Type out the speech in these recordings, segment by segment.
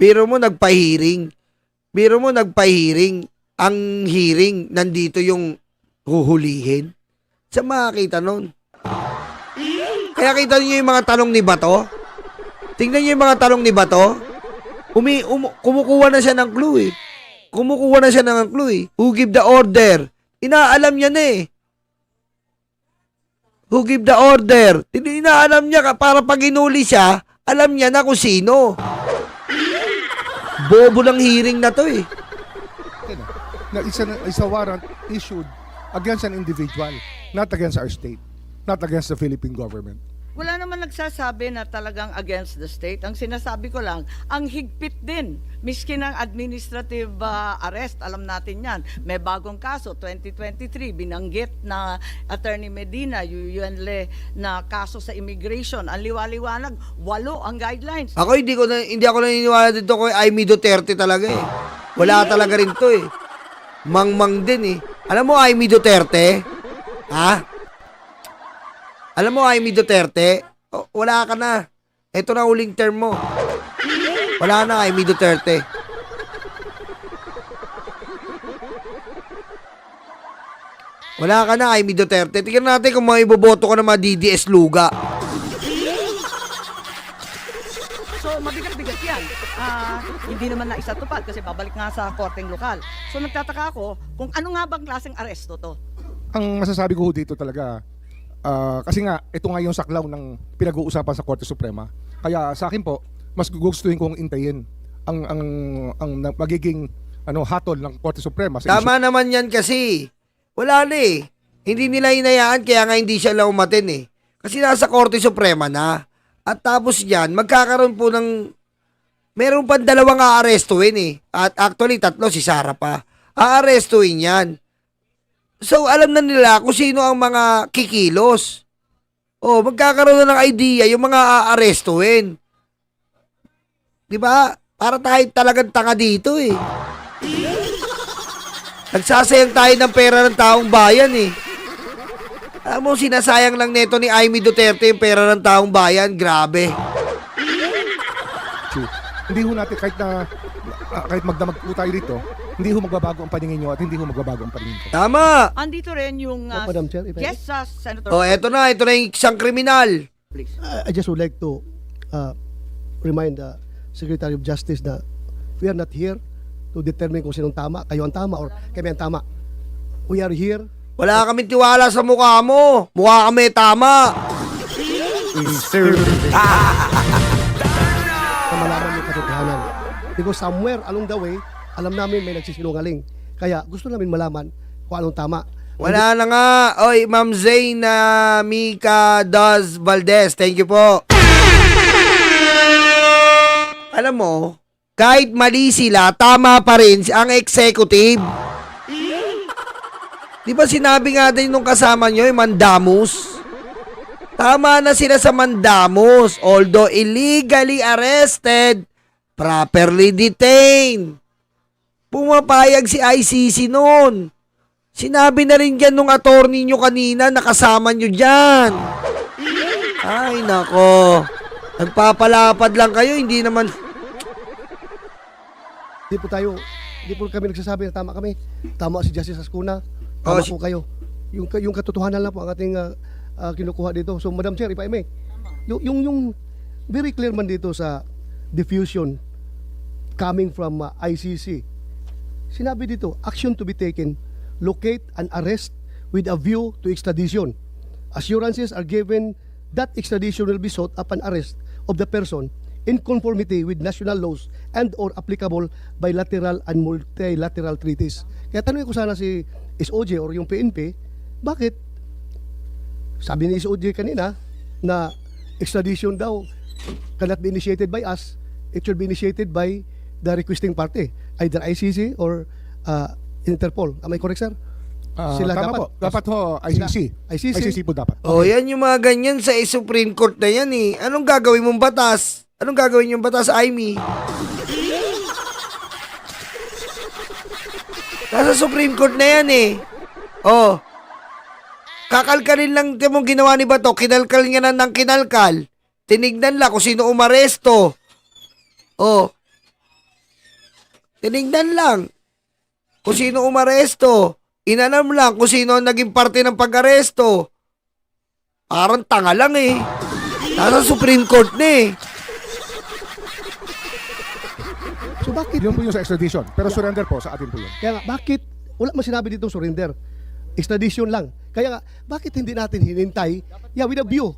Biro mo nagpa-hearing. Biro mo nagpa-hearing. Ang hearing, nandito yung huhulihin. Sa makakita nun. Kaya kita niyo yung mga tanong ni Bato? Tingnan niyo yung mga tanong ni Bato? Kumukuha na siya ng clue eh. Kumukuha na siya ng clue eh. Who give the order? Inaalam niya na eh. Who give the order? Inaalam niya para pag inuli siya, alam niya na kung sino. Bobo ng hearing na to eh. Na is a warrant issued against an individual, not against our state, not against the Philippine government. Wala naman nagsasabi na talagang against the state. Ang sinasabi ko lang, ang higpit din. Miski ng administrative arrest, alam natin yan. May bagong kaso, 2023, binanggit na Attorney Medina, Yuyanle, na kaso sa immigration. Ang liwaliwanag, 8 ang guidelines. Ako hindi ako naniniwala dito kay Amy Duterte talaga eh. Wala talaga rin to eh. Mangmang din eh. Alam mo Amy Duterte? Ha? Alam mo Amy Duterte? Oh, wala ka na. Ito na uling term mo. Wala na Amy Duterte. Wala ka na Amy Duterte. Tingnan natin kung may iboboto ka ng mga DDS luga. So, mabigat-bigat yan. Hindi naman na isatupad kasi babalik nga sa korteng lokal. So, nagtataka ako kung ano nga bang klaseng aresto to? Ang masasabi ko dito talaga, kasi nga, ito nga yung saklaw ng pinag-uusapan sa Korte Suprema. Kaya sa akin po, mas gugustuhin kong intayin ang magiging hatol ng Korte Suprema. Tama naman yan kasi. Wala na eh. Hindi nila hinayaan kaya nga hindi siya laumatin eh. Kasi nasa Korte Suprema na. At tapos yan, magkakaroon po ng meron pa 2 aarestuin eh. At actually 3 si Sara pa. Aarestuin yan. So, alam na nila kung sino ang mga kikilos. O, magkakaroon na ng idea yung mga aarestuin. Diba? Para tayo talagang tanga dito eh. Nagsasayang tayo ng pera ng taong bayan eh. Alam mo, sinasayang lang neto ni Amy Duterte yung pera ng taong bayan. Grabe. Hindi ho natin, kahit magdamag po tayo dito, hindi ho magbabago ang paningin nyo at hindi ho magbabago ang paningin ko. Tama. Andito rin yung Madam Chair, if I yes, Senator. O, eto na yung isang kriminal. Please. I just would like to remind the Secretary of Justice that we are not here to determine kung sinong tama, kayo ang tama or kami ang tama. We are here. Wala kaming tiwala sa mukha mo. Mukha kami tama. Na malaman yung katotohanan. Because somewhere along the way, alam namin may nagsisinungaling. Kaya gusto namin malaman kung anong tama. Wala na nga. Oy, Ma'am Zayna Mika Daz Valdez. Thank you po. Alam mo, kahit mali sila, tama pa rin ang executive. Di ba sinabi nga din nung kasama nyo, yung Mandamus? Tama na sila sa Mandamus. Although illegally arrested, properly detained. Pumapayag si ICC noon. Sinabi na rin dyan nung attorney nyo kanina, nakasama nyo dyan. Ay, nako. Nagpapalapad lang kayo, hindi naman. Hindi po kami nagsasabi na tama kami. Tama si Justice Ascuna. Tama po kayo. Yung katotohanan lang po ang ating kinukuha dito. So, Madam Chair, if I may, yung very clear man dito sa diffusion coming from ICC, sinabi dito, action to be taken, locate and arrest with a view to extradition. Assurances are given that extradition will be sought upon arrest of the person in conformity with national laws and or applicable bilateral and multilateral treaties. Kaya tanongin ko sana si SOJ or yung PNP, bakit sabi ni SOJ kanina na extradition daw cannot be initiated by us, it should be initiated by the requesting party, either ICC or Interpol. Am I correct, sir? Sila Tama po. Dapat ho, ICC. ICC po dapat. O, yan yung mga ganyan sa Supreme Court na yan eh. Anong gagawin mong batas? Anong gagawin yung batas, Amy? Nasa Supreme Court na yan eh. Oh. Kakalkalin lang mong ginawa ni Bato. Kinalkal niya na ng kinalkal. Tinignan lang kung sino umaresto. Oh. Tinignan lang kung sino umaresto. Inanam lang kung sino ang naging parte ng pag-aresto. Parang tanga lang eh. Nasa Supreme Court na eh. So bakit? Yun po yung sa extradition. Pero surrender po, sa atin po yun. Kaya nga, bakit wala man sinabi dito surrender? Extradition lang. Kaya nga, bakit hindi natin hinintay? Yeah, with a view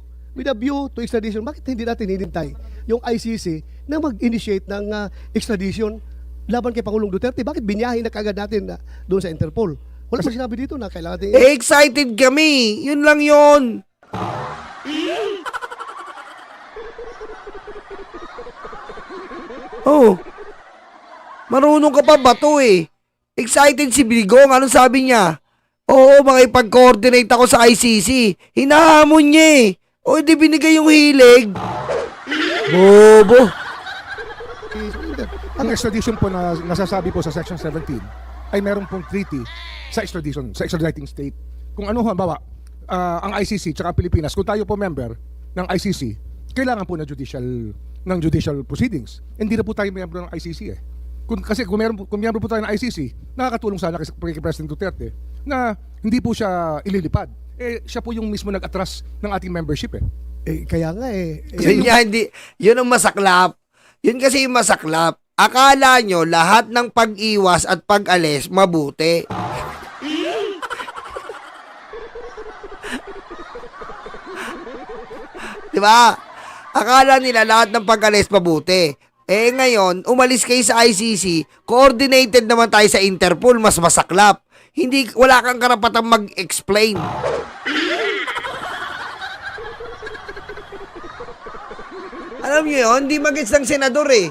to extradition, bakit hindi natin hinintay yung ICC na mag-initiate ng extradition laban kay Pangulong Duterte? Bakit binyahin na kagad natin doon sa Interpol? Wala man sinabi dito na kailangan natin. Excited kami. Yun lang yun. Oh. Marunong ka pa ba to eh? Excited si Bigong. Anong sabi niya? Oo, makipag-coordinate ako sa ICC. Hinahamon niya eh. O, di binigay yung hilig. Bobo. Ang extradition po na nasasabi po sa Section 17 ay meron pong treaty sa extradition, sa extraditing state. Kung ano halimbawa, ang ICC tsaka ang Pilipinas, kung tayo po member ng ICC, kailangan po ng judicial proceedings. Hindi na po tayo member ng ICC eh. Kasi kung member po tayo ng ICC, nakakatulong sana kay President Duterte na hindi po siya ililipad. Eh, siya po yung mismo nag-atras ng ating membership eh. Kaya nga eh. Yun ang masaklap. Yun kasi yung masaklap. Akala nyo lahat ng pag-iwas at pag-alis mabuti. Diba? Akala nila lahat ng pag-alis mabuti. Eh ngayon, umalis kayo sa ICC, coordinated naman tayo sa Interpol, mas masaklap. Wala kang karapatang mag-explain. Alam nyo yun, hindi magets ng senador eh.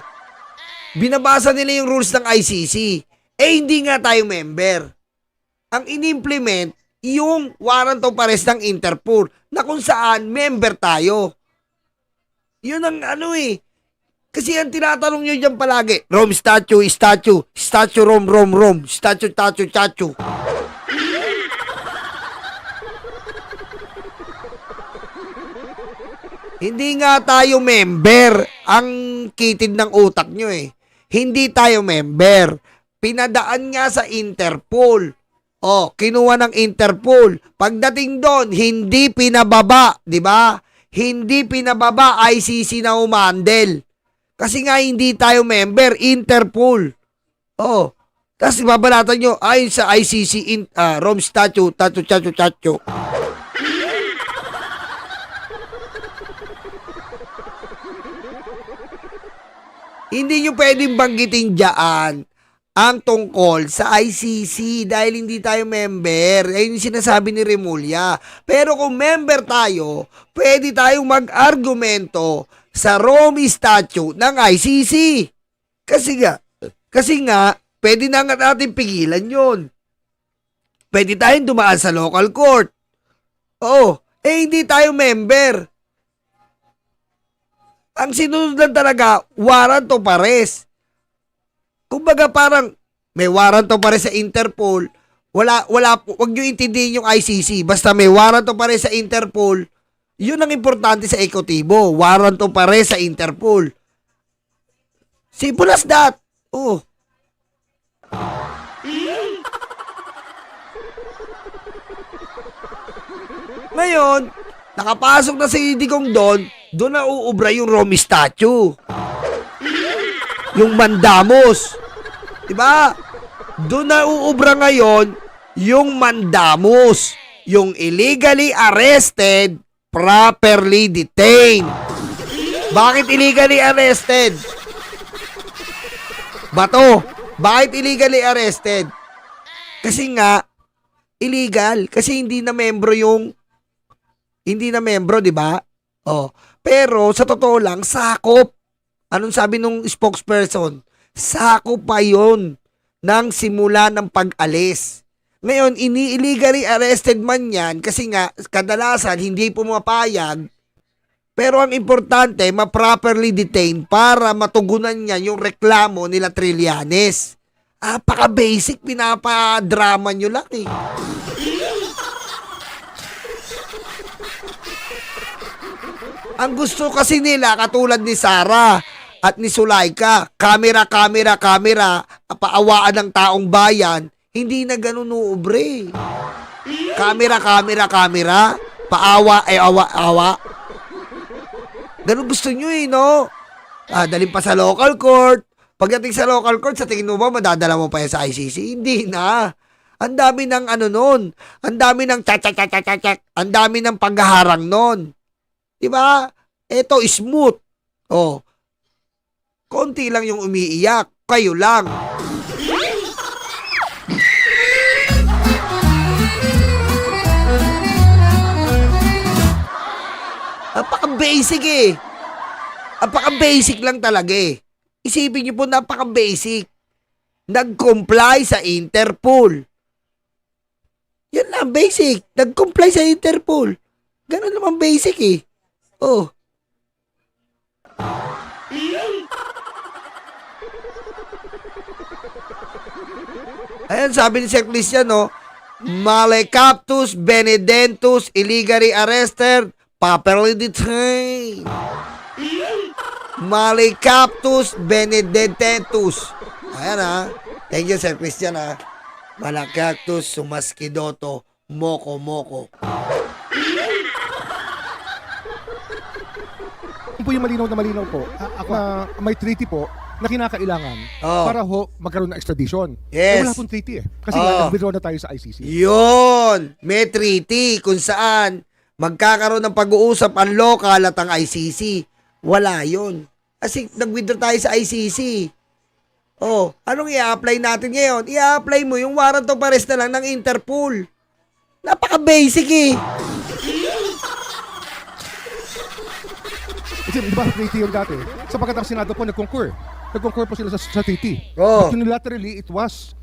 Binabasa nila yung rules ng ICC. Eh, hindi nga tayo member. Ang in-implement, yung warrant of arrest ng Interpol, na kung saan member tayo. Yun ang ano eh. Kasi ang tinatanong nyo dyan palagi, Rome statue, Rome, statue. Hindi nga tayo member. Ang kitid ng utak nyo eh. Hindi tayo member. Pinadaan nga sa Interpol. Oh, kinuha ng Interpol. Pagdating doon, hindi pinababa, di ba? Hindi pinababa ICC na umandel. Kasi nga hindi tayo member, Interpol. Oh. Tapos babalatan nyo, ayon sa ICC, Rome statue. Hindi nyo pwedeng banggitin dyan ang tungkol sa ICC dahil hindi tayo member. Ayun yung sinasabi ni Remulla. Pero kung member tayo, pwede tayong mag-argumento sa Rome Statute ng ICC. Kasi nga, pwede na nga natin pigilan yun. Pwede tayong dumaan sa local court. Oo, hindi tayo member. Ang sinunod lang talaga, warrant of arrest. Kumbaga parang may warrant of arrest sa Interpol, wag nyo intindihin yung ICC, basta may warrant of arrest sa Interpol, yun ang importante sa ekotibo, warrant of arrest sa Interpol. Simple as that. Oh. Ngayon, nakapasok na si Digong doon na uubra yung Rome statue. Yung mandamos. Diba? Doon na uubra ngayon yung mandamos. Yung illegally arrested, properly detained. Bakit illegally arrested? Bato, bakit illegally arrested? Kasi nga, illegal. Kasi hindi na membro, di ba? Oh. Pero sa totoo lang, sakop. Anong sabi nung spokesperson? Sakop pa yun ng simula ng pag-alis. Ngayon, illegally arrested man yan kasi nga kadalasan hindi pumapayag. Pero ang importante, ma-properly detained para matugunan niya yung reklamo nila Trillanes. Paka-basic, pinapadrama nyo lang eh. Ang gusto kasi nila, katulad ni Sara at ni Sulaika, camera, paawaan ng taong bayan, hindi na ganun uubre. Camera, paawa, awa. Ganun gusto nyo no? Dalhin pa sa local court. Pagdating sa local court, sa tingin mo ba, madadala mo pa yan sa ICC? Hindi na. Ang dami ng nun. Ang dami ng chak. Ang dami ng panggaharang nun. Diba? Eto, smooth. Konti lang yung umiiyak. Kayo lang. Napaka-basic Napaka-basic lang talaga Isipin niyo po, napaka-basic. Nag-comply sa Interpol. Yan lang, basic. Nag-comply sa Interpol. Ganun naman basic Ayan, sabi ni Sir Christian, Malecaptus Benedentus illegally arrested, properly detained. Malecaptus Benedentus. Ayan Thank you, Sir Christian Malecaptus sumaskidoto moko. Yun po yung malinaw po. Na may treaty po na kinakailangan para magkaroon ng extradition. Yes. Wala pong treaty Kasi nag-withdraw na tayo sa ICC. Yun! May treaty kung saan magkakaroon ng pag-uusap ang local at ang ICC. Wala yun. Kasi nag-withdraw tayo sa ICC. Anong i-apply natin ngayon? I-apply mo yung warrant of arrest na lang ng Interpol. Napaka-basic Kasi di ba treaty yung dati? Sapagkat ang Senado po nag-concur po sila sa treaty. Oh. But unilaterally, it was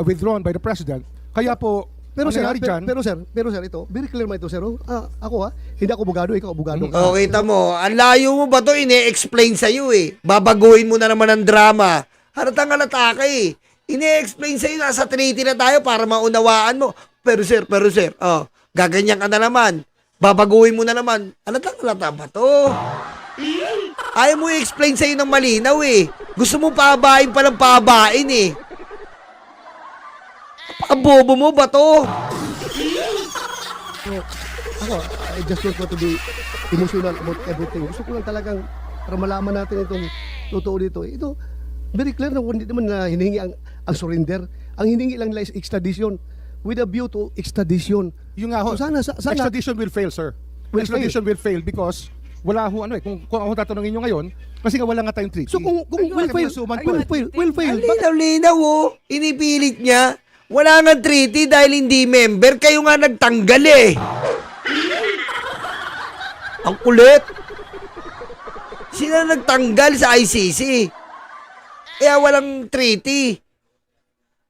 withdrawn by the President. Kaya po, Pero ang sir, nangyari dyan, pero sir, ito, very clear mo ito, sir. Ako hindi ako abogado, ikaw abogado. Kita mo, ang layo mo ba to ine-explain sa'yo Babaguhin mo na naman ang drama. Halatang halata ka Ine-explain sa'yo, nasa treaty na tayo para maunawaan mo. Pero sir, gaganyan ka na naman. Babaguhin mo na naman. Halatang halata ba to? Ayaw mo i-explain sa'yo ng malinaw Gusto mo paabain palang paabain Napakabobo mo ba to? Ako, I just don't want to be emotional about everything. Gusto ko lang talagang para malaman natin itong totoo dito. Ito, very clear na hindi naman na hinihingi ang surrender. Ang hinihingi lang nila is extradition with a view to extradition. yung nga So, sana extradition will fail, sir. Extradition will fail because wala kung ako tatanungin nyo ngayon, kasi nga wala nga tayong treaty. So kung will fail, will fail. Ang linaw-linaw Inipilit niya. Wala nga treaty dahil hindi member. Kayo nga nagtanggal Ang kulit. Sila nagtanggal sa ICC. Kaya walang treaty.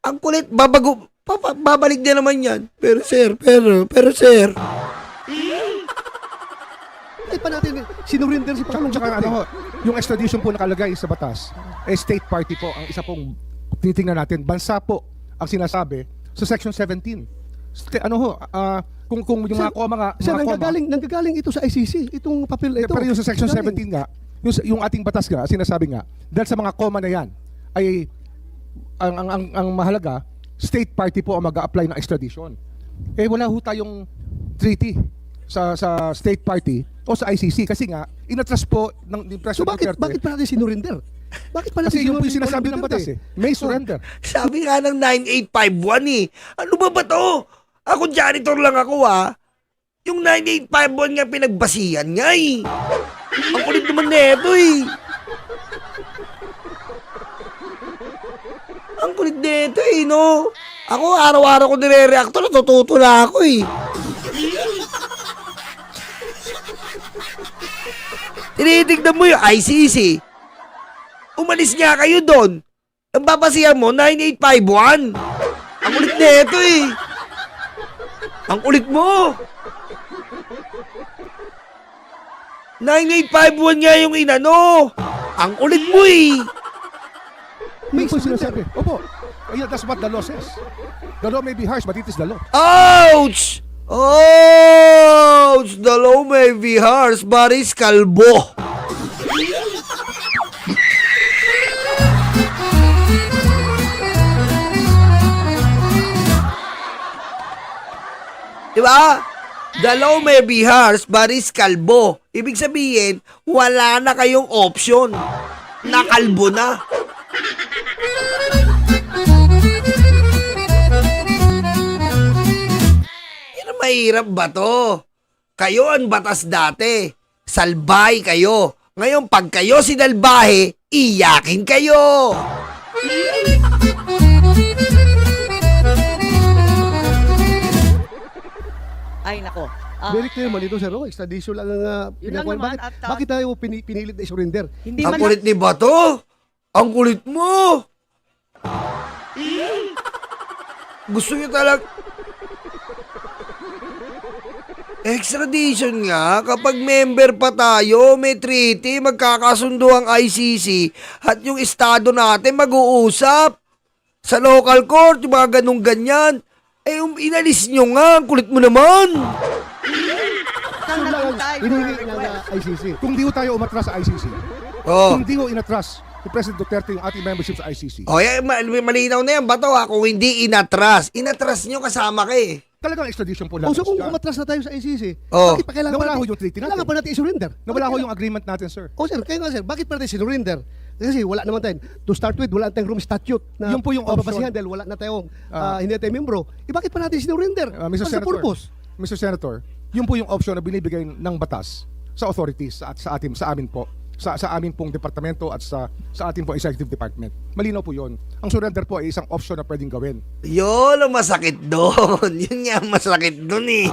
Ang kulit. Babalik din naman yan. Pero sir. Ay pa natin, sinurinder si Pangulong Tsaka Duterte. yung extradition po nakalagay sa batas, state party po ang isa pong titingnan natin. Bansa po ang sinasabi sa Section 17. Kung yung mga koma nga, Sir, mga koma, nanggagaling ito sa ICC, itong papel ito. pero yung sa Section Nanggagaling. 17 nga, yung ating batas nga, sinasabi nga, dahil sa mga koma na yan, ay ang mahalaga, state party po ang mag-a-apply ng extradition. Wala ho tayong treaty sa state party o sa ICC kasi nga, inatras po ni So President bakit pa natin sinurinder? Bakit pa natin Kasi yung po yung sinurinder? sinasabi ng batas may surrender. Sabi nga ng 9851 Ano ba to? Ako janitor lang ako Yung 9851 nga pinagbasihan nga Ang kulit naman neto Ang kulit neto no? Ako araw-araw ko nire-reactor, natututo na ako Tinitignan mo yung ICC. Umalis nga kayo doon. Ang babasihan mo, 9851. Ang ulit na ito Ang ulit mo. 9851 nga yung inano. Ang ulit mo May po sinasabi. Opo. Ayun, that's what the law says. The law may be harsh, but it is the law. Ouch! Ouch! The law may be harsh, but it's kalbo. Di ba? The law may be harsh, but is kalbo. Ibig sabihin, wala na kayong option. Nakalbo na. Yan ang mahirap ba to? Kayo ang batas dati. Salbay kayo. Ngayon, pag kayo sinalbahe, iyakin kayo. Ay, nako. Very clear man dito, sir. Oh, extradition lang ang Yun lang pinakuha. naman, Bakit, at, bakit tayo pinilit na i-surrender? Hindi Ang man kulit ni Bato. Ang kulit mo. Gusto niyo talaga... Extradition nga, kapag member pa tayo, may treaty, magkakasundo ang ICC at yung estado natin mag-uusap. Sa local court, yung mga ganun-ganyan. Eh, inalis nyo nga, ang kulit mo naman. Saan na lang tayo? Hinihingi ng ICC. Kung di ho tayo umatras sa ICC, Oh. kung di ho inatras ni President Duterte yung ating membership sa ICC, O, yan, malinaw na yan, Bato, ha? Kung hindi inatras nyo kasama ka eh. talagang extradition po O lang. so kung umatras na tayo sa ICC, Oh. bakit pa kailangan Nawala pa ho yung treaty natin. Kailangan pa natin i-surrender. Nawala ho Bakit yung agreement natin, sir. O sir, kaya nga sir, bakit pa natin sinurrender? Kasi wala naman tayo. To start with, wala tayong room statute na Yun po yung option. babasihan dahil wala na tayong hindi na tayo membro. Eh bakit pa natin sinurrender? Mr. What's the Senator, purpose? Mr. Senator, yun po yung option na binibigay ng batas sa authorities sa amin po. Sa amin pong departamento at sa ating po executive department. Malinaw po yun. Ang surrender po ay isang option na pwedeng gawin. Yun ang masakit doon. Yun nga ang masakit doon eh.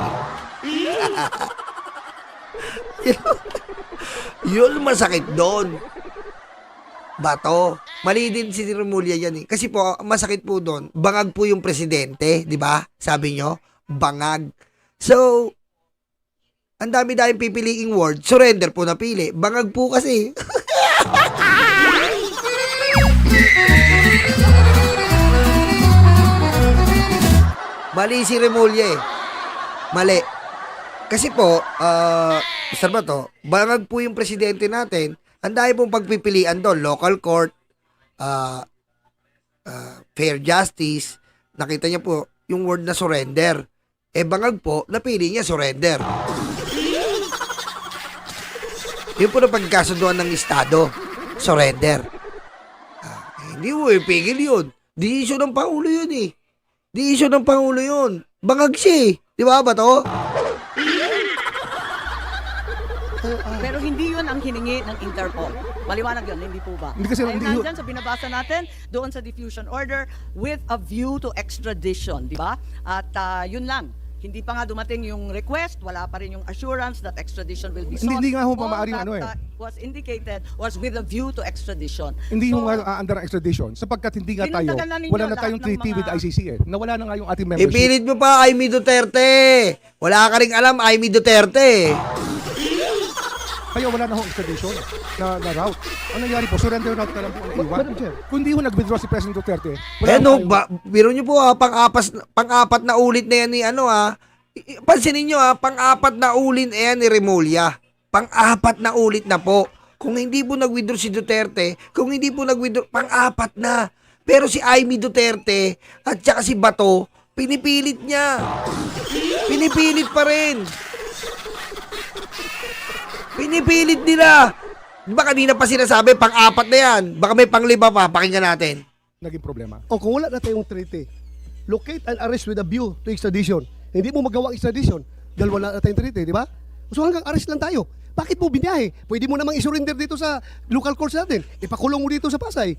Yun ang masakit doon. Bato. Mali din si Remulla yan eh. Kasi po, masakit po doon. Bangag po yung presidente, di ba? Sabi nyo, bangag. So, ang dami-daming pipiliing word, surrender po napili. Bangag po kasi. Mali si Remulla eh. Mali. Kasi po, Mr. Bato, bangag po yung presidente natin. Ang dami pong pagpipilian doon. Local court, fair justice. Nakita niya po yung word na surrender. Eh bangag po, napili niya surrender. Yun po na pagkasunduan ng Estado. Surrender. Hindi mo ipigil yun. Di issue ng Pangulo yun eh. Di issue ng Pangulo yun. Bangag siya eh. Di ba ba to? Pero hindi yun ang hiningi ng Interpol. Maliwanag yun, hindi po ba? Hindi kasi- Dahil hindi yun- nandyan sa binabasa natin, doon sa diffusion order with a view to extradition, di ba? At yun lang. Hindi pa nga dumating yung request, wala pa rin yung assurance that extradition will be sought. Hindi nga ho All maaaring that, ano eh. was indicated was with a view to extradition. Hindi So, yung under ang extradition sapagkat hindi nga tayo, Dinagdagan na ninyo wala na lahat tayong ng treaty mga- with ICC eh. Nawala na nga yung ating membership. Ipilit mo pa, Amy Duterte. Wala ka rin alam, Amy Duterte. Kaya wala na ho extradition na route. Ang nangyari po, surrender route na lang po ang iwan. Madam Chair. Kung di ho nag-withdraw si President Duterte, Eh no, tayong- biro nyo po pang-apat na ulit na yan ni pansinin nyo pang-apat na ulit na yan ni Remulla. Pang-apat na ulit na po. Kung hindi po nag-withdraw si Duterte, kung hindi po nag-withdraw, pang-apat na. Pero si Amy Duterte at saka si Bato, pinipilit niya. Pinipilit pa rin. Pinipilit nila. Baka kanina pa sinasabi, pang-apat na yan. Baka may pang-5 pa, pakinggan natin. naging problema. O kung wala na tayong treaty, locate and arrest with a view to extradition. Hindi mo magawa ang extradition dahil wala na tayong treaty, di ba? So hanggang arrest lang tayo. Bakit mo binahe? Pwede mo namang i-surrender dito sa local courts natin. Ipakulong mo dito sa Pasay.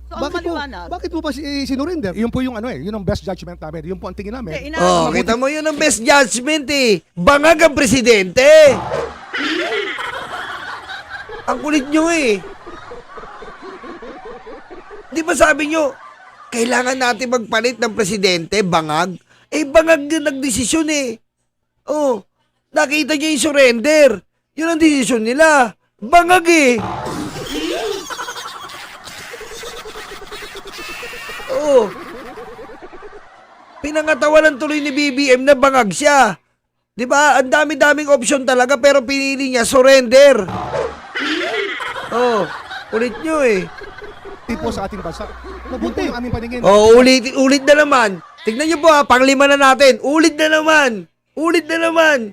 So, ang maliwanag. Bakit mo pa sinurrender? Yun po yung yun ang best judgment namin. Yun po ang tingin namin. Okay, Oh, kita mo yun ang best judgment eh. Bangag ang presidente. Ang kulit nyo eh. Di ba sabi nyo, kailangan natin magpalit ng presidente, bangag? Eh, bangag din nagdesisyon eh. Oh, nakita niya yung surrender. Yun ang desisyon nila. Bangag eh. Oo. Pinangatawanan tuloy ni BBM na bangag siya. 'Di ba? Ang dami-daming option talaga pero pinili niya surrender. Oh, ulit nyo eh. Hindi po sa ating bansa. Mabuti yung aming paningin. Oh, ulit na naman. Tignan niyo po ha, pang-5 na natin. Ulit na naman. Ulit na naman.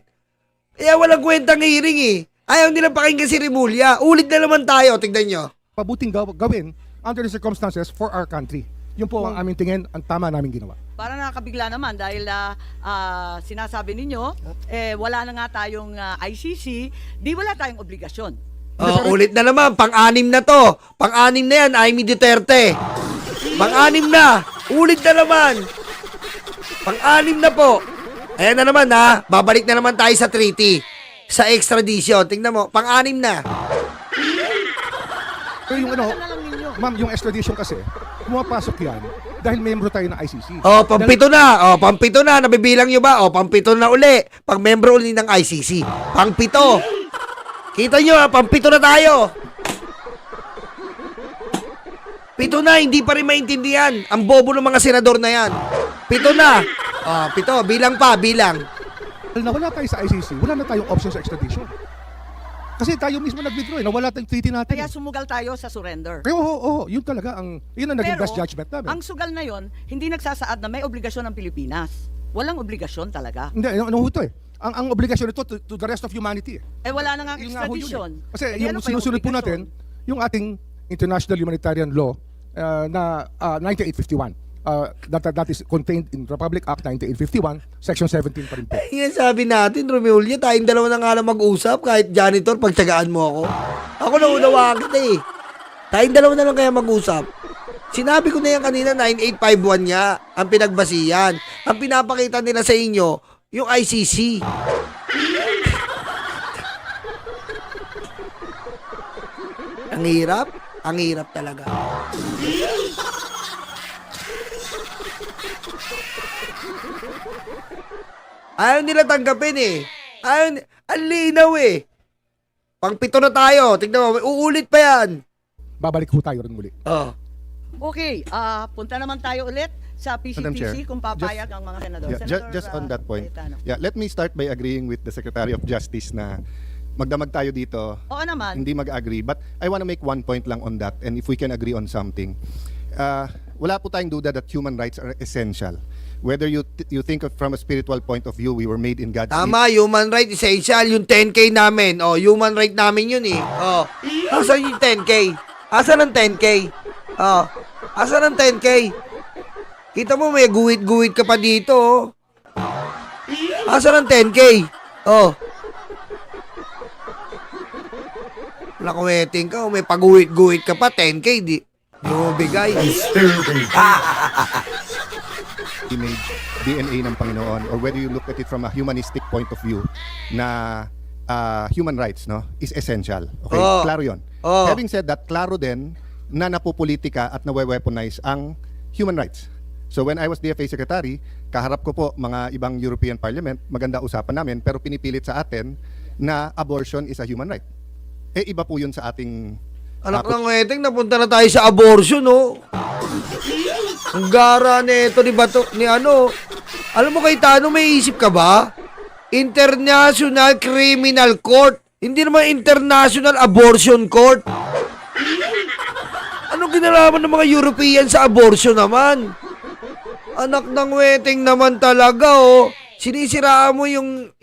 Kaya walang kwentang hearing eh. Ayaw nila pakinggan si Remulla. Ulit na naman tayo, tignan nyo. Pabuting gawin under the circumstances for our country. Yun po ang aming tingin, ang tama namin ginawa. Para nakakabigla naman dahil sinasabi ninyo, wala na nga tayong ICC, di wala tayong obligasyon. Ulit na naman, pang-anim na to. Pang-anim na yan, Amy Duterte. Pang-anim na. Ulit na naman. Pang-anim na po. Ayan na naman ha, babalik na naman tayo sa treaty. Sa extradition, tingnan mo, pang-anim na. Pero yung ano, Na lang ninyo. ma'am, yung extradition kasi, pumapasok yan dahil membro tayo ng ICC. Pampito na. Pampito na. Nabibilang nyo ba? Pampito na uli. Pag membro uli ng ICC. Pangpito. Kita nyo ha, pampito na tayo. Pito na, hindi pa rin maintindihan. Ang bobo ng mga senador na yan. Pito na. Pito. Bilang pa, bilang. Dahil nawala tayo sa ICC, wala na tayong option sa extradition. Kasi tayo mismo nag-withdraw, nawala tayong treaty natin. Kaya sumugal tayo sa surrender. Kaya yun talaga yun ang naging best judgment namin. ang sugal na yon, hindi nagsasaad na may obligasyon ng Pilipinas. Walang obligasyon talaga. Hindi, ano ho ito eh. Ang obligasyon ito to the rest of humanity. Wala na nga Yun nga ho yun extradition. eh. Kasi Ano yung pa sinusunod po obligasyon? natin, yung ating international humanitarian law na 1951. That is contained in Republic Act 1951, Section 17 pa rin po. Yan sabi natin, Romulia, tayong dalawa na nga lang mag-usap. Kahit janitor, pagtsagaan mo ako. Ako naunawaan kita eh. Tayong dalawa na lang kaya mag-usap. Sinabi ko na yan kanina, 9851 niya, ang pinagbasihan. Ang pinapakita nila sa inyo, yung ICC. Ang hirap talaga. Ayaw nila tanggapin eh. Ang linaw eh. Pangpito na tayo. Tignan mo, uulit pa yan. Babalik ho tayo rin muli. Okay, punta naman tayo ulit sa Madam Chair, PCTC kung papayag ang mga senador. Yeah, Senator, just on that point. Cayetano. Yeah, let me start by agreeing with the Secretary of Justice na magdamag tayo dito. Oo naman. Hindi mag-agree, but I want to make one point lang on that, and if we can agree on something. Wala po tayong duda that human rights are essential. Whether you think of from a spiritual point of view, we were made in God's Tama, human right essential. Yung 10K namin. Human right namin yun eh. Asan yung 10K? Asan ang 10K? Asan ang 10K? Kita mo, may guwit-guwit ka pa dito. Asan ang 10K? Nakuweting ka, may paguwit-guwit ka pa, 10K, di mo bigay. image, DNA ng Panginoon, or whether you look at it from a humanistic point of view, na human rights, no, is essential. Okay, klaro yun. Having said that, klaro din na napupolitika at nawe-weaponize ang human rights. So when I was DFA Secretary, kaharap ko po mga ibang European Parliament, maganda usapan namin, pero pinipilit sa atin na abortion is a human right. Iba po yun sa ating... Anak ng wedding, napunta na tayo sa abortion, no? Ang gara nito ni Bato, ni ano. Alam mo kay Tano, may isip ka ba? International Criminal Court. Hindi naman International Abortion Court. Anong kinalaman ng mga European sa abortion naman? Anak ng wedding naman talaga, oh. Sinisiraan mo yung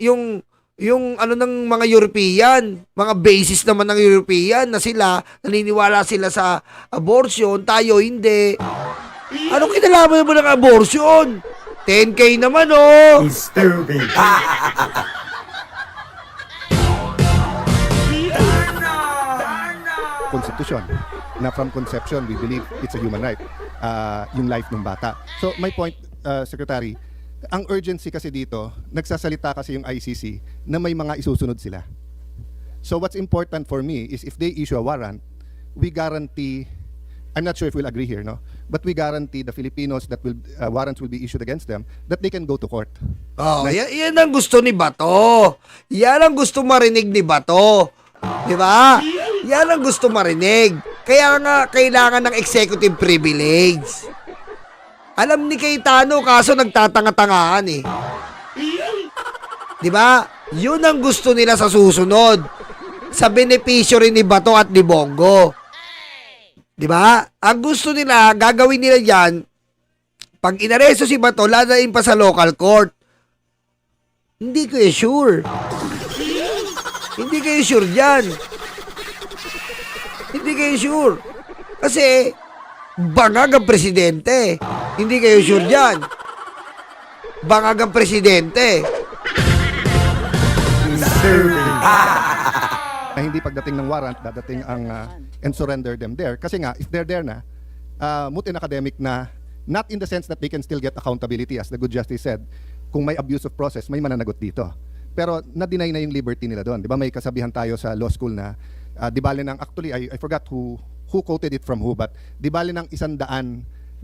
ano ng mga European, mga basis naman ng European na sila, naniniwala sila sa abortion, tayo hindi. Anong kinalaman mo ng abortion? 10K naman, oh. Stupid. Constitution na from conception we believe it's a human right, yung life ng bata. So my point, Secretary, ang urgency kasi dito, nagsasalita kasi yung ICC na may mga isusunod sila. So what's important for me is if they issue a warrant, we guarantee, I'm not sure if we'll agree here, no, but we guarantee the Filipinos that warrants will be issued against them, that they can go to court. Yan ang gusto ni Bato. Yan ang gusto marinig ni Bato. Di ba? Yan ang gusto marinig. Kaya nga, kailangan ng executive privilege. Alam ni Cayetano, kaso nagtatanga-tangaan eh. Di ba? Yun ang gusto nila sa susunod. Sa benepisyo rin ni Bato at ni Bongo. Di ba? Ang gusto nila, gagawin nila yan, pag inaresto si Bato, lalain pa sa local court. Hindi kayo sure. Hindi kayo sure dyan. Hindi kayo sure. Kasi, bangag ang presidente. Hindi kayo sure dyan. Bangag ang presidente. Na hindi pagdating ng warrant, dadating ang and surrender them there. Kasi nga, if they're there na, moot and academic na, not in the sense that they can still get accountability, as the good justice said, kung may abuse of process, may mananagot dito. Pero na-deny na yung liberty nila doon. Di ba may kasabihan tayo sa law school na, di bale ng, actually, I forgot who quoted it from who, but di bale ng 100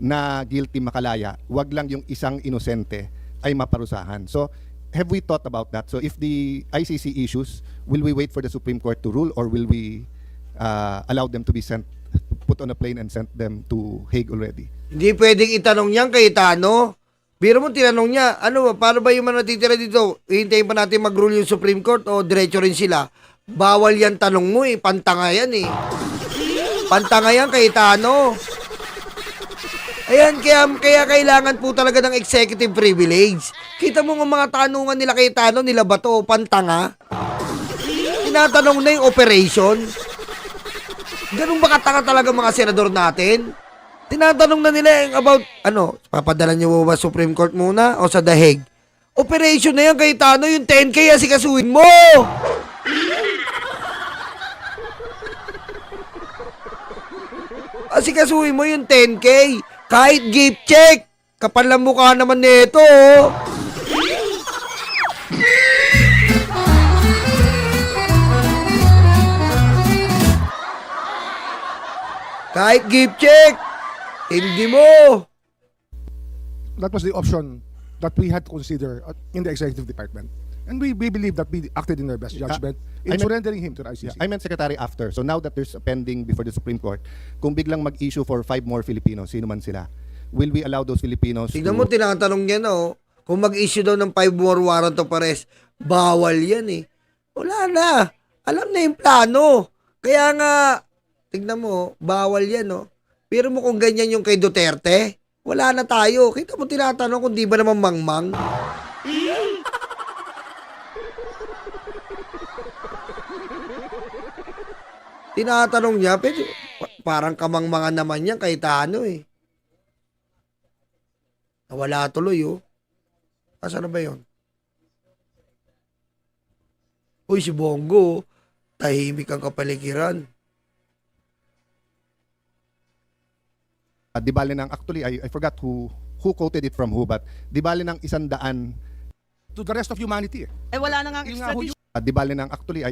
na guilty makalaya, wag lang yung isang inosente ay maparusahan. So, have we thought about that? So if the ICC issues, will we wait for the Supreme Court to rule, or will we allow them to be sent, put on a plane and sent them to Hague already? Hindi pwedeng itanong niyan kay Tano. Biro mo tinanong niya, ano ba, paano ba yung mga natitira dito? Hihintayin pa natin mag-rule yung Supreme Court o diretso rin sila? Bawal yan tanong mo eh, pantanga yan eh. Pantanga yan kay Tano. Ayan, kaya kailangan po talaga ng executive privilege. Kita mo nga mga tanungan nila kay Tano, nila ba to, pantanga? Tinatanong na yung operation. Ganun ba katanga talaga mga senador natin? Tinatanong na nila yung about, papadala niyo ba Supreme Court muna o sa The Hague? Operation na yan kay Tano, yung 10K asikasuhin mo! Asikasuhin mo yung 10K. Kahit gift check. Kapal lang mukha naman nito. Oh. Kahit gift check. Hindi mo. That was the option that we had to consider in the executive department. And we believe that we acted in our best judgment in surrendering him to the ICC. I meant Secretary after. So now that there's a pending before the Supreme Court, kung biglang mag-issue for 5 more Filipinos, sino man sila, will we allow those Filipinos Tignan mo, tinatanong niya no, kung mag-issue daw ng 5 more warrant of arrest, bawal yan eh. Wala na. Alam na yung plano. Kaya nga, tignan mo, bawal yan no. Pero mo kung ganyan yung kay Duterte, wala na tayo. Kita mo tinatanong kung di ba naman mangmang. Tinatanong niya, pero parang kamangmangan naman yan kay Tano eh. Nawala tuloy oh. Asa na ba yun? Uy, si Bongo, tahimik ang kapaligiran. di bale ng, actually, I forgot who quoted it from who, but di bale ng 100, To the rest of humanity. Wala na nga Yun nga ho extradition. di bale ng, actually,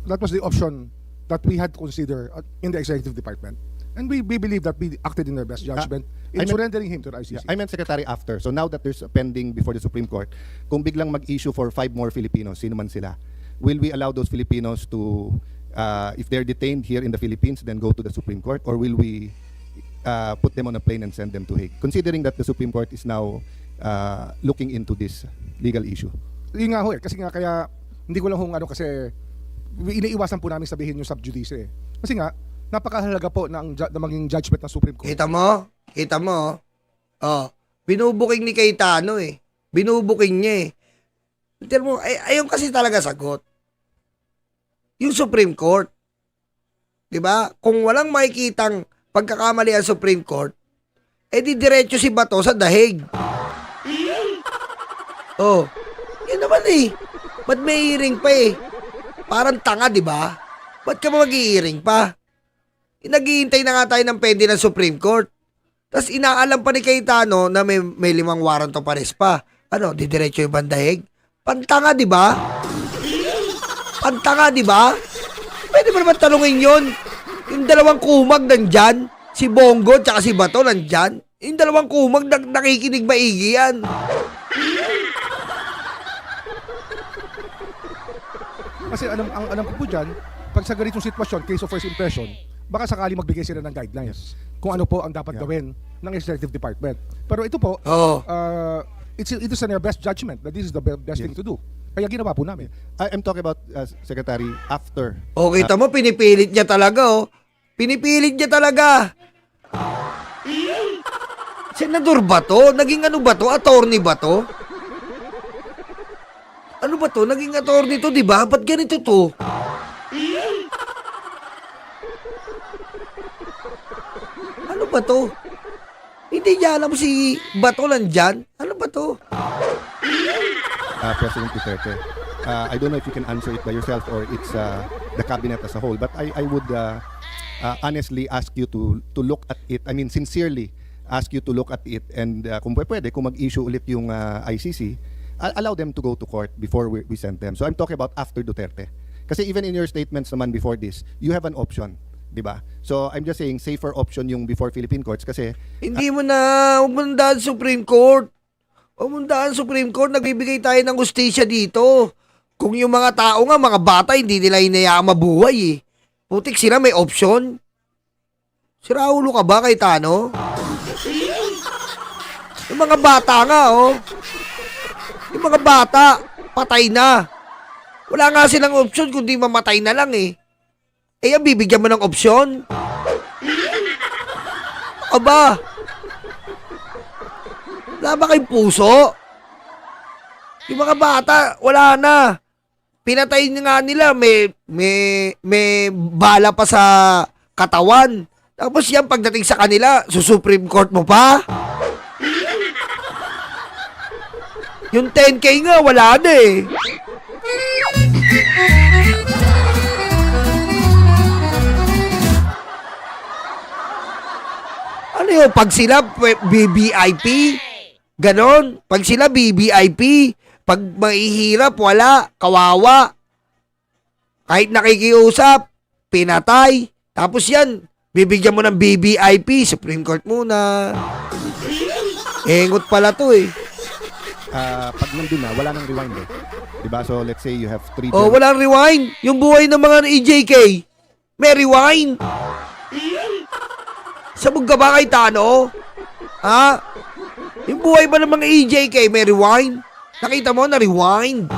That was the option that we had to consider in the executive department. And we believe that we acted in our best judgment in surrendering him to the ICC. I meant Secretary after. So now that there's a pending before the Supreme Court, kung biglang mag-issue for 5 more Filipinos, sino man sila, will we allow those Filipinos to, if they're detained here in the Philippines, then go to the Supreme Court, or will we put them on a plane and send them to Hague? Considering that the Supreme Court is now looking into this legal issue. Yun nga ho eh. Kasi nga kaya, hindi ko lang kasi iniiwasan po namin sabihin yung sub judice eh. Kasi nga, napakahalaga po na maging judgment ng Supreme Court. Kita mo? Kita mo? Oh, binubuking ni Cayetano eh. Binubuking niya eh. Tignan mo, ayun kasi talaga sagot. Yung Supreme Court. 'Di ba? Kung walang makikitang pagkakamali ang Supreme Court, di diretso si Bato sa The Hague. Oh, yun naman eh. Ba't may hearing pa eh? Parang tanga, 'di ba? Ba't ka mag-i-hearing pa? Naghihintay na nga tayo ng pwede ng Supreme Court. Tapos inaalam pa ni Cayetano na may 5 warrant of arrest pa. Didiretso yung bandahig? Pantanga, di ba? Pantanga, di ba? Pwede mo naman tanungin yun. Yung dalawang kumag nandyan, si Bongo tsaka si Bato nandyan. Yung dalawang kumag nakikinig maigi yan. Kasi alam ko po dyan, pag sa ganitong sitwasyon, case of first impression, baka sakali magbigay sila ng guidelines kung ano po ang dapat gawin ng executive department. Pero ito po, it is in our best judgment that this is the best thing to do. Kaya ginawa po namin. I'm talking about, Secretary, after. Kita mo, pinipilit niya talaga, oh. Pinipilit niya talaga. Senador ba to? Naging ano ba to? Attorney ba to? Ano ba to? Naging attorney to, di ba? Ba't ganito to? Ano ba to? Hindi niya alam si Bato nandyan? Ano ba to? President Duterte. I don't know if you can answer it by yourself or it's the cabinet as a whole, but I would honestly ask you to look at it. I mean, sincerely ask you to look at it and kung pwede, kung mag-issue ulit yung ICC, allow them to go to court before we send them. So I'm talking about after Duterte. Kasi even in your statements naman before this, you have an option, di ba? So I'm just saying safer option yung before Philippine courts kasi Hindi mo na, huwag mo na daan Supreme Court. Huwag mo na daan Supreme Court, nagbibigay tayo ng hustisya dito. Kung yung mga tao nga, mga bata, hindi nila hinayaan mabuhay eh. Putik sila, may option. Siraulo ka ba kay Tano? Yung mga bata nga, oh. Yung mga bata, patay na. Wala nga silang option kundi mamatay na lang eh. Eh, ang bibigyan mo ng opsyon? Aba, wala ba kayong puso? Yung mga bata, wala na. Pinatay nga nila, may bala pa sa katawan. Tapos yan, pagdating sa kanila, Supreme Court mo pa? Yung 10K nga, wala na eh. Ano yun? Pag sila BBIP, ganon. Pag sila BBIP, pag mahihirap, wala, kawawa. Kahit nakikiusap, pinatay. Tapos yan, bibigyan mo ng BBIP, Supreme Court muna. Engot pala to eh. pag nandun na, wala nang rewind eh. Diba? So let's say you have 3 Oh, walang rewind. Yung buhay ng mga EJK, may rewind. Sabog ka ba kay Tano? Ha? Yung buhay ba ng mga EJK, may rewind? Nakita mo na rewind.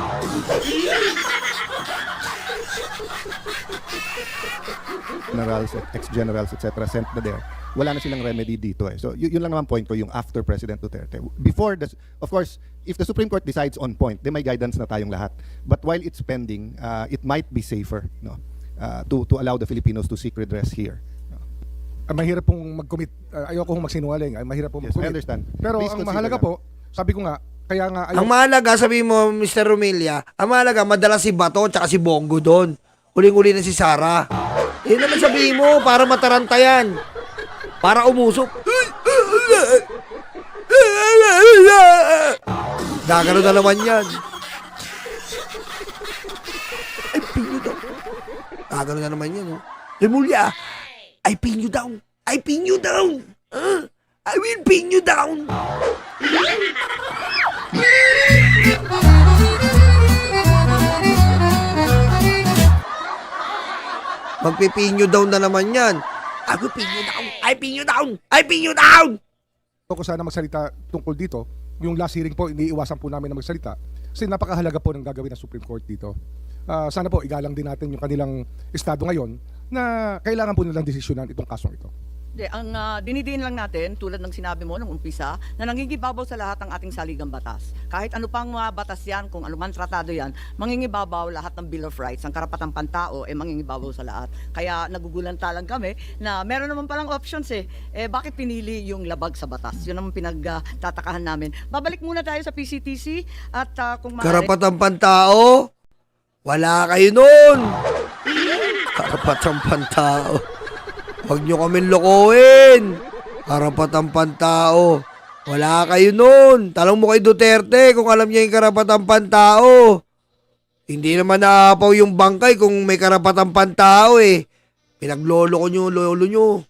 generals, ex-generals, etc. sent na there. Wala na silang remedy dito eh. So yun lang naman point ko yung after President Duterte. Before, of course, if the Supreme Court decides on point, then may guidance na tayong lahat. But while it's pending, it might be safer no, to allow the Filipinos to seek redress here. Mahirap pong mag-commit. Ayoko kong magsinungaling. Mahirap pong Yes, I mag-commit. understand. Pero Please ang consider mahalaga that. po, sabi ko nga, kaya nga Ang mahalaga, sabi mo, Mr. Romilla, ang mahalaga, madala si Bato tsaka si Bongo doon. Huling-huli na si Sara. Yun naman sabihin mo, para mataranta yan. Para umusok. Gagano na naman yan. Ay, pin you down. Gagano na naman yan, oh. Remulya, I pin you down. I pin you down. I will pin you down. Magpipinyo down na naman yan. I will pin you down. I pin you down. I pin you down. ko sana magsalita tungkol dito. Yung last hearing po, iniiwasan po namin na magsalita. Kasi napakahalaga po ng gagawin ng Supreme Court dito. Sana po igalang din natin yung kanilang estado ngayon na kailangan po nilang desisyonan itong kasong ito. Ang dinidiin lang natin, tulad ng sinabi mo nung umpisa, na nangingibabaw sa lahat ng ating saligang batas. Kahit ano pang mga batas yan, kung ano man tratado yan, mangingibabaw lahat ng Bill of Rights, ang karapatang pantao, mangingibabaw sa lahat. Kaya nagugulanta lang kami na meron naman palang options bakit pinili yung labag sa batas? Yun ang pinagtatakahan namin. Babalik muna tayo sa PCTC at kung maaari... Karapatang pantao? Wala kayo nun. Karapatang pantao. Huwag nyo kami lokohin. Karapatang pantao. Wala kayo nun. Talong mo kay Duterte kung alam niya yung karapatang pantao. Hindi naman naapaw yung bangkay kung may karapatang pantao eh. Pinaglolo ko nyo, lolo nyo.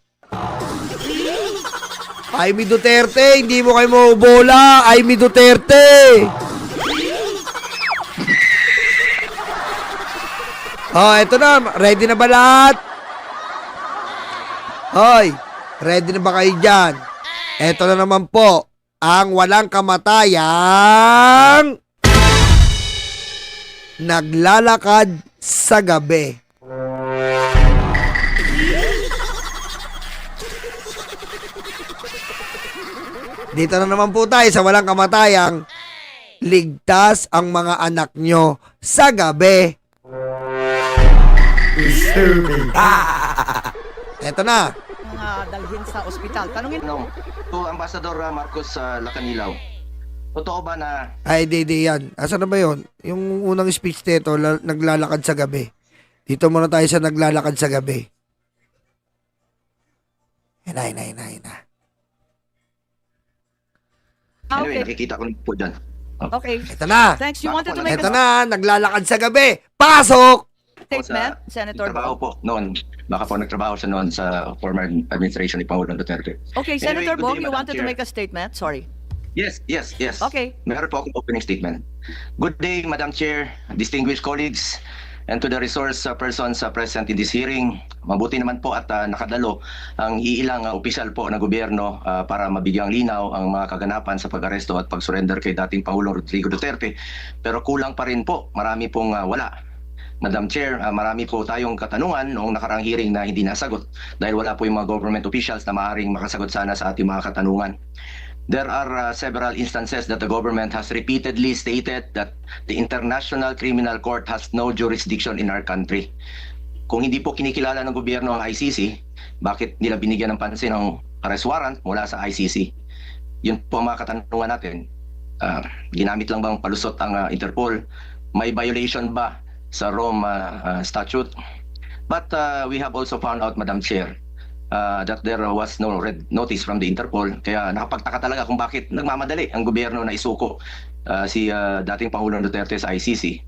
Jaime Duterte, hindi mo kayo maubola. Jaime Duterte. Oh, eto na. Ready na ba lahat? Hoy, ready na ba kayo dyan? Eto na naman po, ang walang kamatayang naglalakad sa gabi. Dito na naman po tayo sa walang kamatayang ligtas ang mga anak nyo sa gabi. Eto na. Mga dalhin sa ospital. Tanungin To Ambassador Marcos Lacanilaw. Totoo ba na Ay, di yan. Asan na ba yun? Yung unang speech nito, naglalakad sa gabi. Dito muna tayo sa naglalakad sa gabi. Hinay na. anyway, Okay. nakikita ko po dyan. Okay. Ito na. Thanks. You wanted to make Ito a na, naglalakad sa gabi. Pasok! statement, Sa Senator Nagtrabaho Bong? po noon. Baka po nagtrabaho siya noon sa former administration ni Pangulong Duterte. Okay, Anyway, Senator good Bong, day, you Madam wanted to Chair. make a statement? Sorry. Yes. Okay. Meron po akong opening statement. Good day, Madam Chair, distinguished colleagues, and to the resource persons present in this hearing. Mabuti naman po at nakadalo ang iilang opisyal po ng gobyerno para mabigyang linaw ang mga kaganapan sa pag-aresto at pag-surrender kay dating Pangulong Rodrigo Duterte. Pero kulang pa rin po, marami pong wala. Madam Chair, marami po tayong katanungan noong nakarang hearing na hindi nasagot dahil wala po yung mga government officials na maaaring makasagot sana sa ating mga katanungan. There are several instances that the government has repeatedly stated that the International Criminal Court has no jurisdiction in our country. Kung hindi po kinikilala ng gobyerno ang ICC, bakit nila binigyan ng pansin ang arrest warrant mula sa ICC? Yun po ang mga katanungan natin. Ginamit lang bang palusot ang Interpol? May violation ba sa Rome Statute? But we have also found out, Madam Chair, that there was no red notice from the Interpol. Kaya nakapagtaka talaga kung bakit nagmamadali ang gobyerno na isuko si dating Pangulong Duterte sa ICC.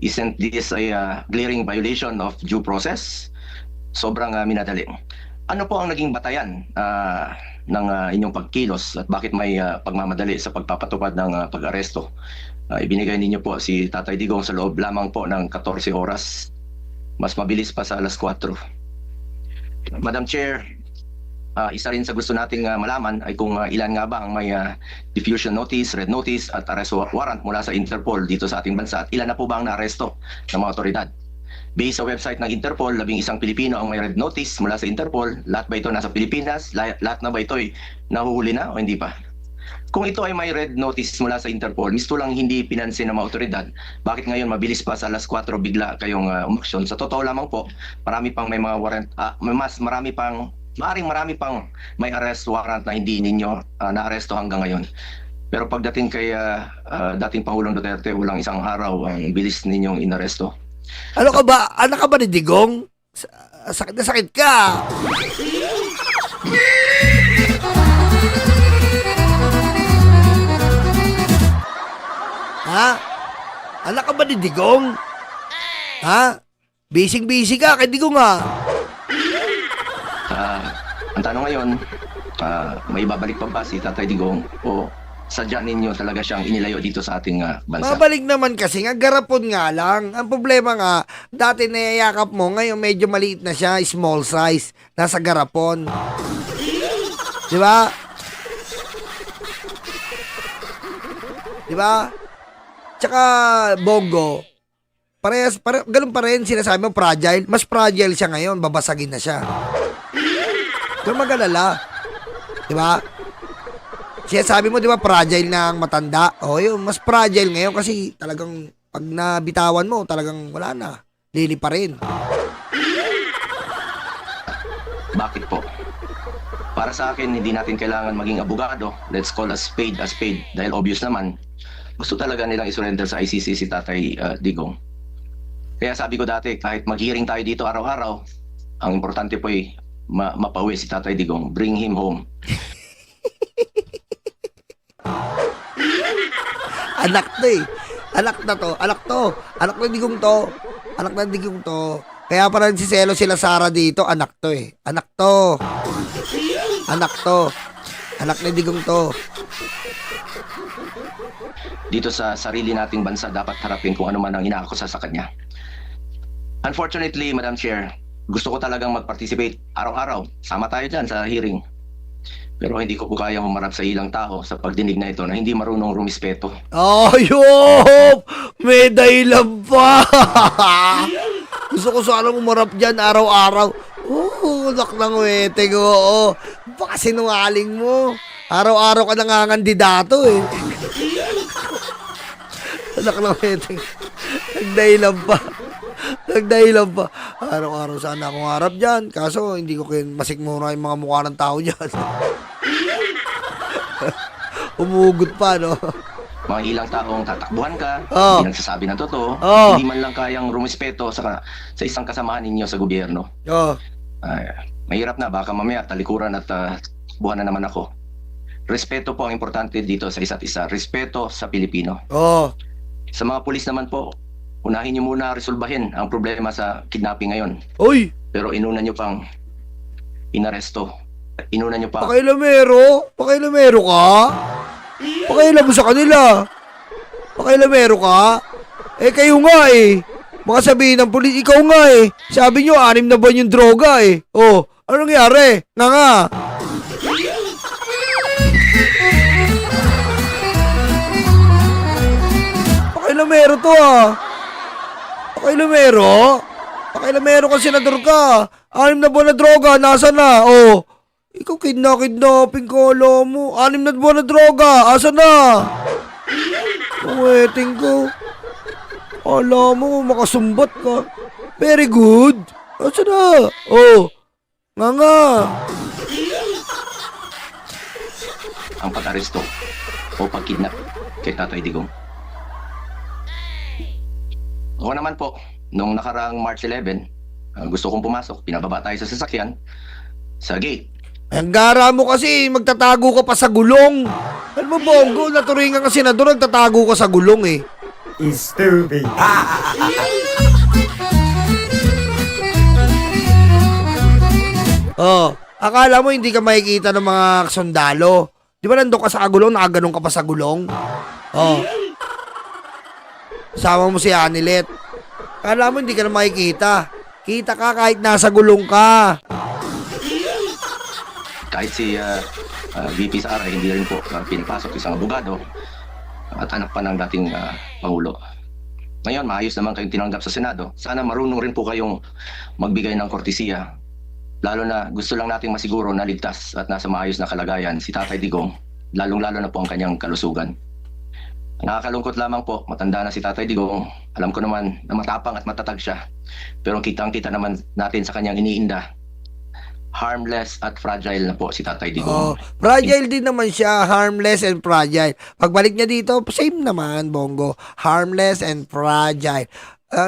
Isn't this a glaring violation of due process? Sobrang minadali. Ano po ang naging batayan ng inyong pagkilos at bakit may pagmamadali sa pagpapatupad ng pag-aresto? Ibinigay ninyo po si Tatay Digong sa loob lamang po ng 14 oras. Mas mabilis pa sa alas 4. Madam Chair, isa rin sa gusto nating malaman ay kung ilan nga ba ang may diffusion notice, red notice at arrest warrant mula sa Interpol dito sa ating bansa at ilan na po ba ang naaresto ng mga otoridad. Based sa website ng Interpol, 11 Pilipino ang may red notice mula sa Interpol. Lahat ba ito nasa Pilipinas? Lahat na ba ito ay nahuhuli na o hindi pa? Kung ito ay may red notice mula sa Interpol, misto lang hindi pinansin ng mga otoridad, bakit ngayon mabilis pa sa alas 4 bigla kayong umaksyon? Sa totoo lamang po, marami pang may mga warrant, marami pang may arrest warrant na hindi ninyo naaresto hanggang ngayon. Pero pagdating kay dating Pangulong Duterte, walang isang araw ang bilis ninyong inaresto. Ano ka ba? Anak ka ba ni Digong? Sakit na sakit ka. Ha? Anak ka ba ni Digong? Ha? Busy ka kay Digong ha. Ang tanong ngayon, may babalik pa ba si Tatay Digong o sadya ninyo talaga siyang inilayo dito sa ating bansa? Mabalik naman kasi nga, garapon nga lang. Ang problema nga, dati nayayakap mo, ngayon medyo maliit na siya, small size, nasa garapon. Di ba? Di ba? Tsaka, Bongo, ganun pa rin sinasabi mo, fragile. Mas fragile siya ngayon, babasagin na siya. Kung mag-alala. Di ba? Siya sabi mo, di ba, fragile na ang matanda. O, yun, mas fragile ngayon kasi talagang pag nabitawan mo, talagang wala na. Lili pa rin. Bakit po? Para sa akin, hindi natin kailangan maging abogado. Let's call a spade a spade. Dahil obvious naman, gusto talaga nilang isurrender sa ICC si Tatay Digong. Kaya sabi ko dati, kahit mag-hearing tayo dito araw-araw, ang importante po ay mapauwi si Tatay Digong. Bring him home. Anak to eh. Anak na to. Anak na Digong to. Anak na Digong to. Kaya parang si Selo sila Sara dito. Anak to eh. Anak to. Anak na Digong to. Dito sa sarili nating bansa, dapat harapin kung ano man ang inaakusa sa kanya. Unfortunately, Madam Chair, gusto ko talagang mag-participate araw-araw. Sama tayo dyan sa hearing. Pero hindi ko po kaya humarap sa ilang tao sa pagdinig na ito na hindi marunong rumispeto. Ayop! May dahilan pa! Gusto ko sana umarap dyan araw-araw. Anak ng weteng, oo. Baka sinungaling mo. Araw-araw ka nangangandidato eh. Anak ng weteng. Nagdahilan pa. Nagdahilan pa. Araw-araw sana akong harap dyan. Kaso, hindi ko masikmura yung mga mukha ng tao dyan. Umugot pa, no? Mga ilang taong tatakbuhan ka, Oo. hindi nagsasabi ng totoo, Oo. hindi man lang kayang rumispeto sa isang kasamahan ninyo sa gobyerno. Oh. Ay, mahirap na, baka mamaya talikuran at buwan na naman ako. Respeto po ang importante dito sa isa't isa. Respeto sa Pilipino. Oh. Sa mga pulis naman po, unahin nyo muna resolbahin ang problema sa kidnapping ngayon. Uy! Pero inuna nyo pang inaresto. Inuna nyo pa. Pakailamero? Pakailamero ka? Pakailam mo sa kanila. Pakailamero ka? Eh, kayo nga eh. Mga sabihin ng pulis, ikaw nga eh. Sabi nyo, 6 na buwan yung droga eh. Oh, ano nangyari? Nga. Pakailamero to ah. Pakailamero? Pakailamero ka, senador ka. 6 na buwan na droga, nasa na? Oh, ikaw kidnapping ko, alam mo. 6 na buwan na droga, asa na? Waiting ko. Alam mo, makasumbat ka. Very good. Asa na? Oh, nga. Ang pag-aresto o pag-kidnap kay Tatay Digong. Ako naman po, nung nakaraang March 11, gusto kong pumasok, pinababa tayo sa sasakyan, sa gate. Ang gara mo kasi, magtatago ka pa sa gulong. Alam mo, Bongo, naturingan ka senador, nagtatago ka sa gulong eh. Stupid. Oh, akala mo hindi ka makikita ng mga sundalo. Di ba nandun ka sa gulong, nakaganon ka pa sa gulong? Oh. Sama mo si Anilet. Akala mo hindi ka na makikita. Kita ka kahit nasa gulong ka. Kahit si VP Sara, hindi rin po pinapasok isang abogado at anak pa ng dating Pangulo. Ngayon, maayos naman kayong tinanggap sa Senado. Sana marunong rin po kayong magbigay ng kortesiya. Lalo na gusto lang nating masiguro na ligtas at nasa maayos na kalagayan si Tatay Digong, lalong-lalo na po ang kanyang kalusugan. Nakakalungkot lamang po, matanda na si Tatay Digong. Alam ko naman na matapang at matatag siya. Pero kitang-kita naman natin sa kanyang iniinda. Harmless at fragile na po si Tatay Oh, Digong. fragile din naman siya, harmless and fragile. Pagbalik niya dito, same naman, Bongo. Harmless and fragile.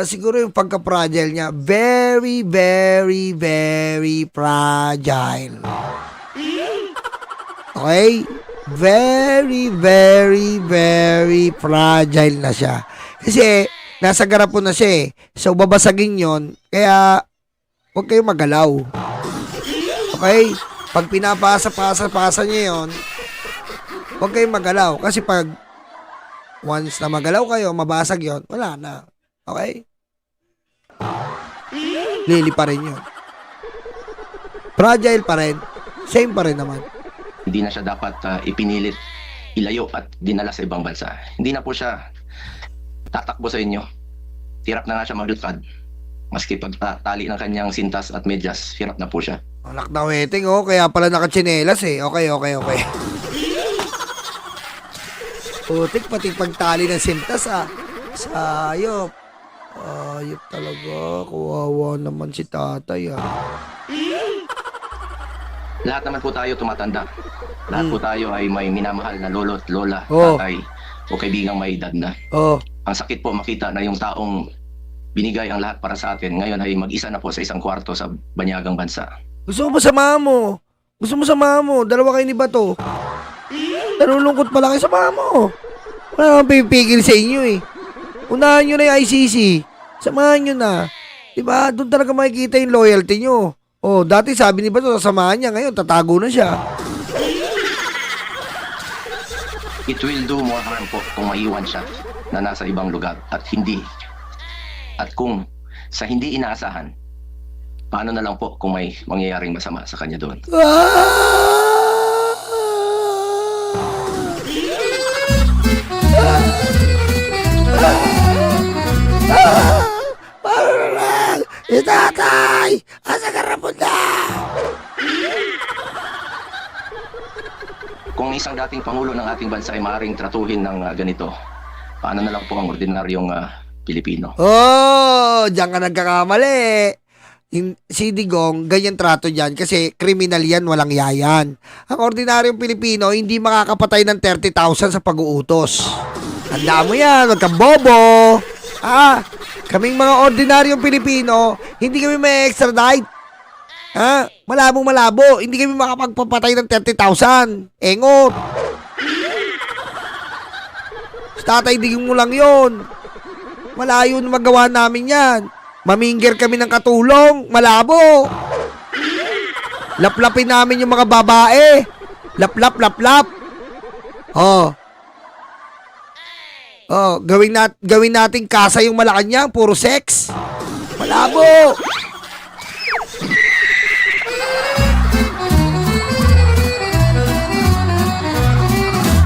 Siguro yung pagka-fragile niya, very, very, very fragile. Okay? Very, very, very fragile na siya. Kasi, nasa garapon na siya eh. So, babasagin yon. Kaya, huwag kayong magalaw. Okay? Pag pinapasa niya yon, huwag kayong magalaw. Kasi pag once na magalaw kayo, mabasag yon, wala na. Okay? Lili pa rin yun. Fragile pa rin. Same pa rin naman. Hindi na siya dapat ipinilit, ilayo at dinala sa ibang bansa. Hindi na po siya tatakbo sa inyo. Hirap na nga siya maglakad. Maski pagtali ng kanyang sintas at medyas, hirap na po siya. Anak na weting, oh. Kaya pala nakatsinelas eh. Okay. Putik, pati pagtali ng sintas ah. Sayop. Ayop talaga. Kawawa naman si tatay ah. Lahat naman po tayo tumatanda. Lahat po tayo ay may minamahal na lolo at lola, Oh. tatay o kaibigang may edad na. Oh. Ang sakit po makita na yung taong binigay ang lahat para sa atin ngayon ay mag-isa na po sa isang kwarto sa banyagang bansa. Gusto mo ba samahan mo? Gusto mo samahan mo? Dalawa kayo ni Bato. Nalulungkot pala kayo, samahan mo. Wala nang pipigil sa inyo eh. Unahan nyo na yung ICC. Samahan nyo na. Diba? Doon talaga makikita yung loyalty nyo. Oh, dati sabi ni Bato, sasamahan niya. Ngayon, tatago na siya. It will do more harm po kung maiwan siya na nasa ibang lugar at hindi. At kung sa hindi inaasahan, paano na lang po kung may mangyayaring masama sa kanya doon? Paano na lang? Itatay! Asa ka rapunta? Kung isang dating pangulo ng ating bansa ay maaaring tratuhin ng ganito, paano na lang po ang ordinaryong Pilipino? Oh, diyan ka nagkakamali. Si Digong, ganyan trato dyan kasi kriminal yan, walang yayan. Ang ordinaryong Pilipino, hindi makakapatay ng 30,000 sa pag-uutos. Tandaan mo yan, wag kang bobo. Kaming mga ordinaryong Pilipino, hindi kami may extradite. Malabong malabo, hindi kami makapagpapatay ng 30,000. Engot. Tatay Digong mo lang yun. Malayo na magawa namin yan. Mamingger kami ng katulong. Malabo. Laplapin namin yung mga babae. Laplap, laplap. Gawin natin kasa yung Malacanang. Puro sex. Malabo.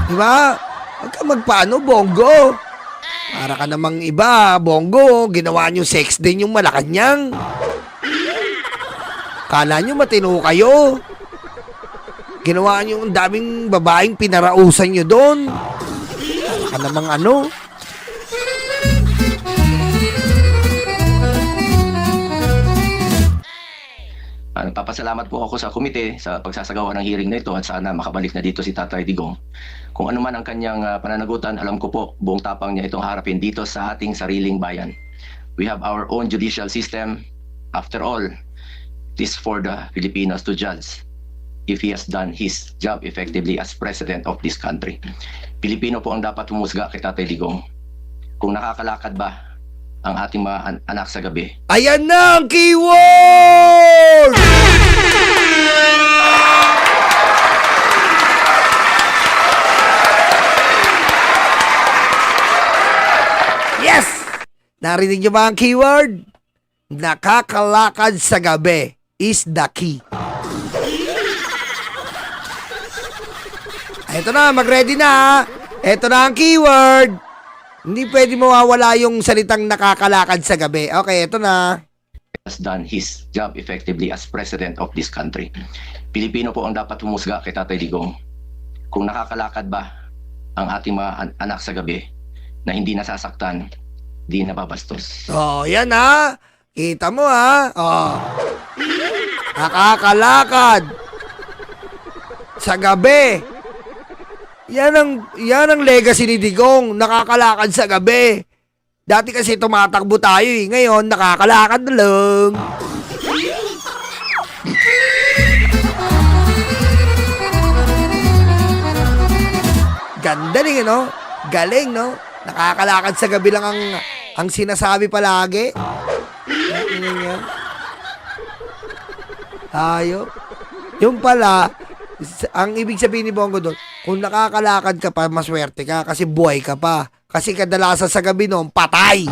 Diba? Huwag ka magpaano, Bongo. Para ka namang iba, Bongo. Ginawa nyo sex din yung Malacanang. Kala nyo matino kayo. Ginawa nyo ang daming babaeng pinarausan nyo doon. Para ka namang ano. Nagpapasalamat po ako sa komite sa pagsasagawa ng hearing na ito at sana makabalik na dito si Tatay Digong. Kung ano man ang kanyang pananagutan, alam ko po buong tapang niya itong harapin dito sa ating sariling bayan. We have our own judicial system. After all, it is for the Filipinos to judge if he has done his job effectively as president of this country. Pilipino po ang dapat humusga kay Tatay Digong. Kung nakakalakad ba ang ating mga anak sa gabi? Ayan na ang keyword! Yes! Narinig niyo ba ang keyword? Nakakalakad sa gabi is the key. Ito na, mag-ready na. Ito na ang keyword. Hindi pwede mawawala yung salitang nakakalakad sa gabi. Okay, ito na. Has done his job effectively as president of this country. Pilipino po ang dapat humusga kay Tatay Digong. Kung nakakalakad ba ang ating mga anak sa gabi na hindi nasasaktan, di nababastos. Yan ha. Kita mo ha. Nakakalakad sa gabi. Yan ang legacy ni Digong, nakakalakad sa gabi. Dati kasi tumatakbo tayo ngayon nakakalakad na lang. Gandaling, no? Galing, no? Nakakalakad sa gabi lang ang sinasabi palagi. Tayo. Yung pala, ang ibig sabihin ni Bongo doon, kung nakakalakad ka pa, maswerte ka kasi buhay ka pa. Kasi kadalasan sa gabi noon, patay.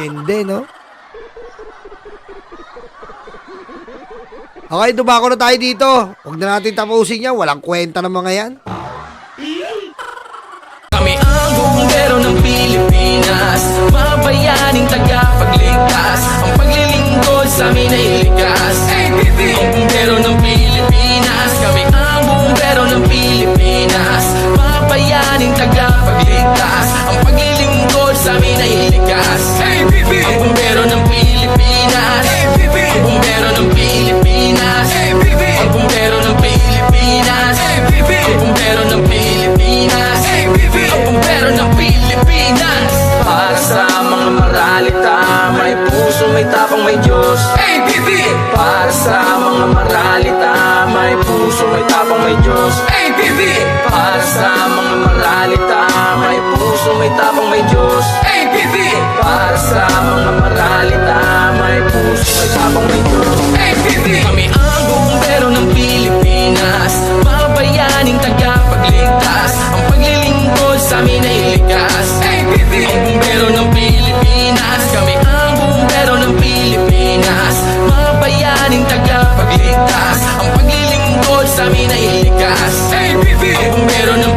Hindi, no? Okay, dumako na tayo dito. Huwag na natin tapusin yan. Walang kwenta ng mga yan. Kami ang bumbero ng Pilipinas, mga bayaning tagapagligtas. Ang paglilingkod sa amin ay likas. Ang bumbero ng Pilipinas, kami ang bumbero ng Pilipinas, mga bayaning tagapagligtas. Ang paglilingkod sa amin ay likas. Ang bumbero ng Pilipinas, ang bumbero ng Pilipinas, ang bumbero ng Pilipinas, ang bumbero ng Pilipinas, ang bumbero ng Pilipinas. Para sa mga maralita, may puso, may tapang, may Diyos. Para sa mga maralita, may puso, may tapang, may Diyos. Para sa mga maralita, may puso, may tapang, may Diyos. Para sa mga maralita, may puso, may tapang, may Diyos. Kami ang bumbero ng Pilipinas, mga bayaning tagapagligtas. Ang paglilingkod sa amin ay likas. Ang bumbero ng Pilipinas, kami ang bumbero ng Pilipinas, mga bayaning tagapagligtas. Ang paglilingkod sa amin ay likas. Ang bumbero ng